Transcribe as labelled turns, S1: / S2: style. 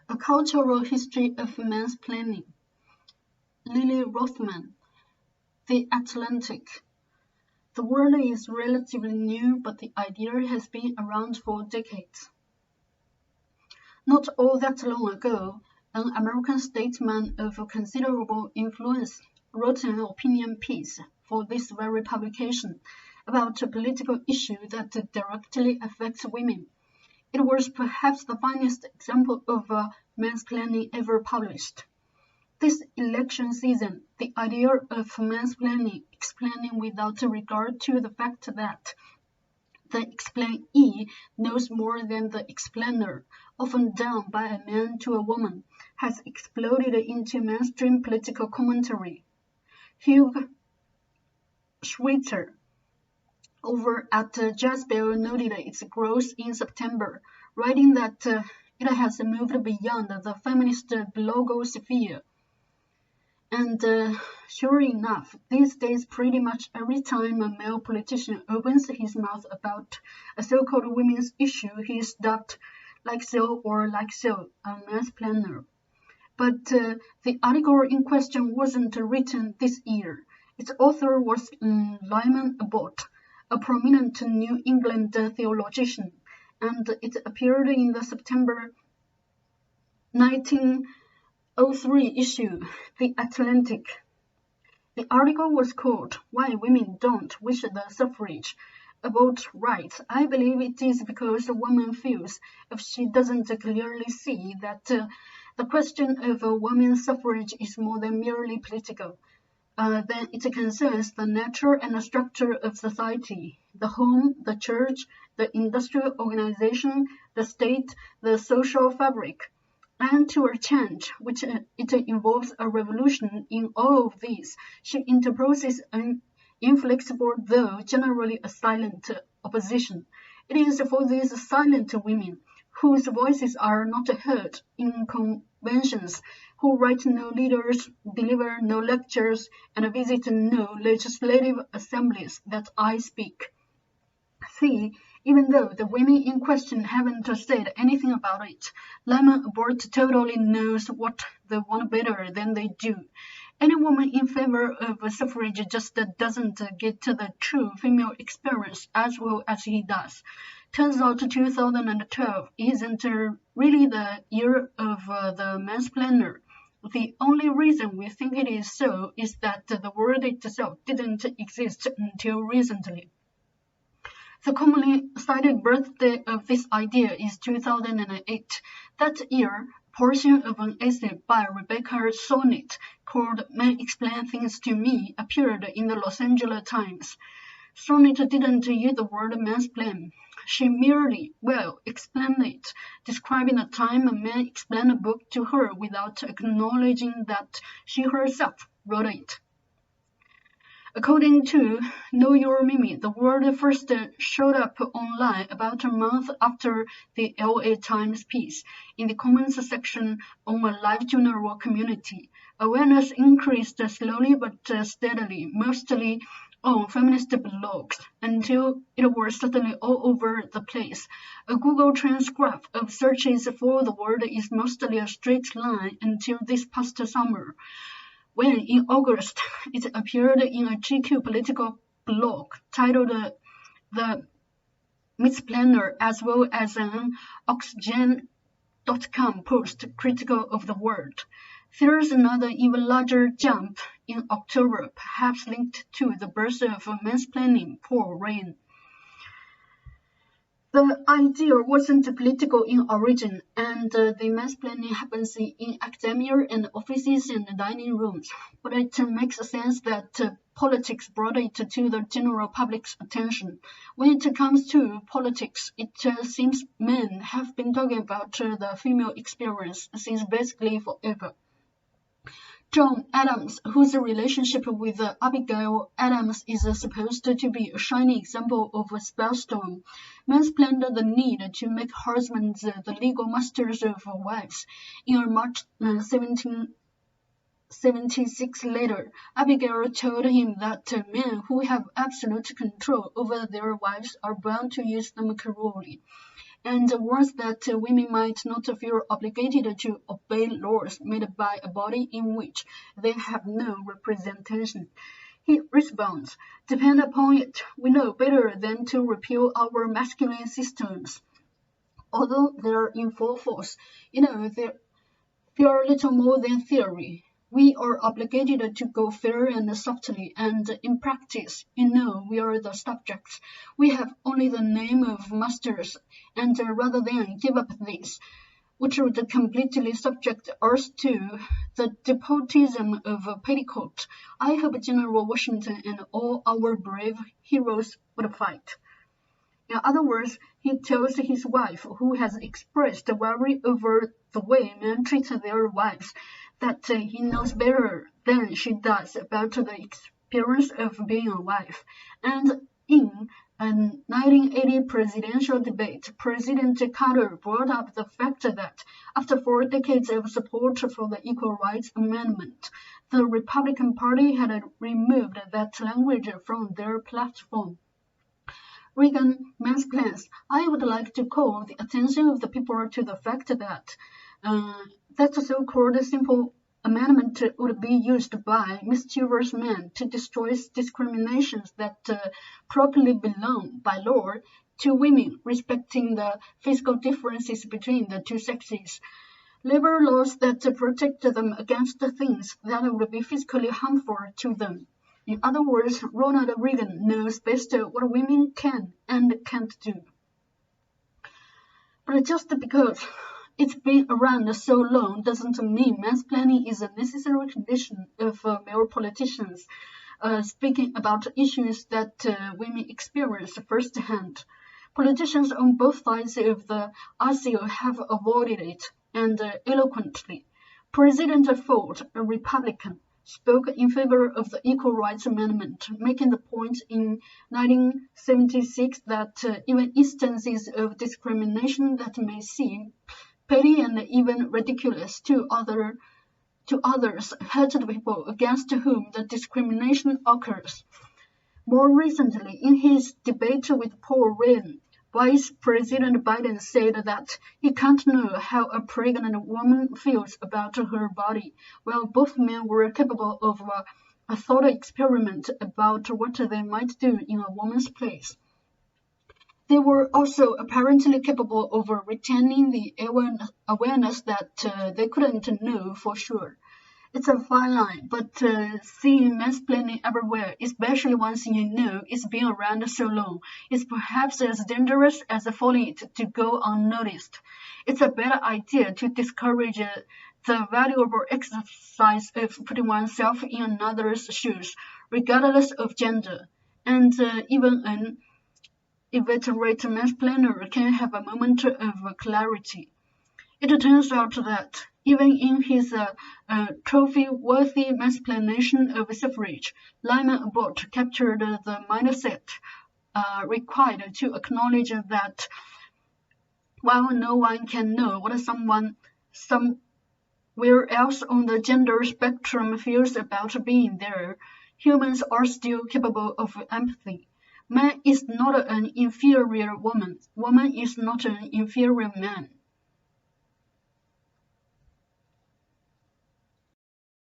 S1: A Cultural History of Mansplaining. Lily Rothman. The Atlantic. The word is relatively new, but the idea has been around for decades. Not all that long ago, an American statesman of considerable influence wrote an opinion piece for this very publication about a political issue that directly affects women. It was perhaps the finest example of mansplaining ever published. This election season, the idea of mansplaining, explaining without regard to the fact that the explainee knows more than the explainer, often done by a man to a woman, has exploded into mainstream political commentary. Hugh Schweitzer over at Jazzbell noted its growth in September, writing that it has moved beyond the feminist blogosphere. And sure enough, these days pretty much every time a male politician opens his mouth about a so-called women's issue, he is dubbed like so or like so, a mansplainer. But the article in question wasn't written this year. Its author was Lyman Abbott, a prominent New England theologian, and it appeared in the September 1903 issue, The Atlantic. The article was called Why Women Don't Wish the Suffrage. About rights, I believe it is because a woman feels, if she doesn't clearly see, that the question of women's suffrage is more than merely political. Then it concerns the nature and the structure of society, the home, the church, the industrial organization, the state, the social fabric. And to a change, which it involves a revolution in all of these, she interposes an inflexible, though generally a silent opposition. It is for these silent women, whose voices are not heard in conventions, who write no leaders, deliver no lectures, and visit no legislative assemblies, that I speak. See, even though the women in question haven't said anything about it, Lyman Abbott totally knows what they want better than they do. Any woman in favor of suffrage just doesn't get the true female experience as well as he does. Turns out 2012 isn't really the year of the mansplainer. The only reason we think it is so is that the word itself didn't exist until recently. The commonly cited birthday of this idea is 2008. That year, a portion of an essay by Rebecca Solnit called Men Explain Things to Me appeared in the Los Angeles Times. Solnit didn't use the word mansplain. She merely, explained it, describing the time a man explained a book to her without acknowledging that she herself wrote it. According to Know Your Mimi, the word first showed up online about a month after the LA Times piece, in the comments section on a live general community. Awareness increased slowly but steadily, mostly on feminist blogs, until it was suddenly all over the place. A Google Trends graph of searches for the word is mostly a straight line until this past summer, when in August it appeared in a GQ political blog titled The Mansplainer, as well as an Oxygen.com post critical of the word. There's another even larger jump in October, perhaps linked to the birth of mansplaining, Paul Ryan. The idea wasn't political in origin, and the mansplaining happens in academia and offices and dining rooms. But it makes sense that politics brought it to the general public's attention. When it comes to politics, it seems men have been talking about the female experience since basically forever. John Adams, whose relationship with Abigail Adams is supposed to be a shining example of a spellstorm, mansplained the need to make husbands the legal masters of wives. In a March 1776 letter, Abigail told him that men who have absolute control over their wives are bound to use them cruelly. and warns that women might not feel obligated to obey laws made by a body in which they have no representation. He responds, "Depend upon it, we know better than to repeal our masculine systems. Although they are in full force, they are little more than theory. We are obligated to go fair and softly, and in practice, we are the subjects. We have only the name of masters, and rather than give up this, which would completely subject us to the despotism of a petticoat, I hope General Washington and all our brave heroes would fight." In other words, he tells his wife, who has expressed worry over the way men treat their wives, that he knows better than she does about the experience of being a wife. And in a 1980 presidential debate, President Carter brought up the fact that after 4 decades of support for the Equal Rights Amendment, the Republican Party had removed that language from their platform. Reagan mansplains. I would like to call the attention of the people to the fact that that so-called simple amendment would be used by mischievous men to destroy discriminations that properly belong by law to women, respecting the physical differences between the two sexes. Labor laws that protect them against things that would be physically harmful to them. In other words, Ronald Reagan knows best what women can and can't do. But just because it's been around so long doesn't mean mansplaining is a necessary condition of male politicians speaking about issues that women experience firsthand. Politicians on both sides of the aisle have avoided it, and eloquently. President Ford, a Republican, spoke in favor of the Equal Rights Amendment, making the point in 1976 that even instances of discrimination that may seem petty and even ridiculous to others hurt the people against whom the discrimination occurs. More recently, in his debate with Paul Ryan, Vice President Biden said that he can't know how a pregnant woman feels about her body, while both men were capable of a thought experiment about what they might do in a woman's place. They were also apparently capable of retaining the awareness that they couldn't know for sure. It's a fine line, but seeing mansplaining everywhere, especially once you know it's been around so long, is perhaps as dangerous as following it to go unnoticed. It's a better idea to discourage the valuable exercise of putting oneself in another's shoes, regardless of gender. And even an inveterate mansplainer can have a moment of clarity. It turns out that even in his trophy-worthy mansplaination of suffrage, Lyman Abbott captured the mindset required to acknowledge that while no one can know what someone somewhere else on the gender spectrum feels about being there, humans are still capable of empathy. Man is not an inferior woman. Woman is not an inferior man.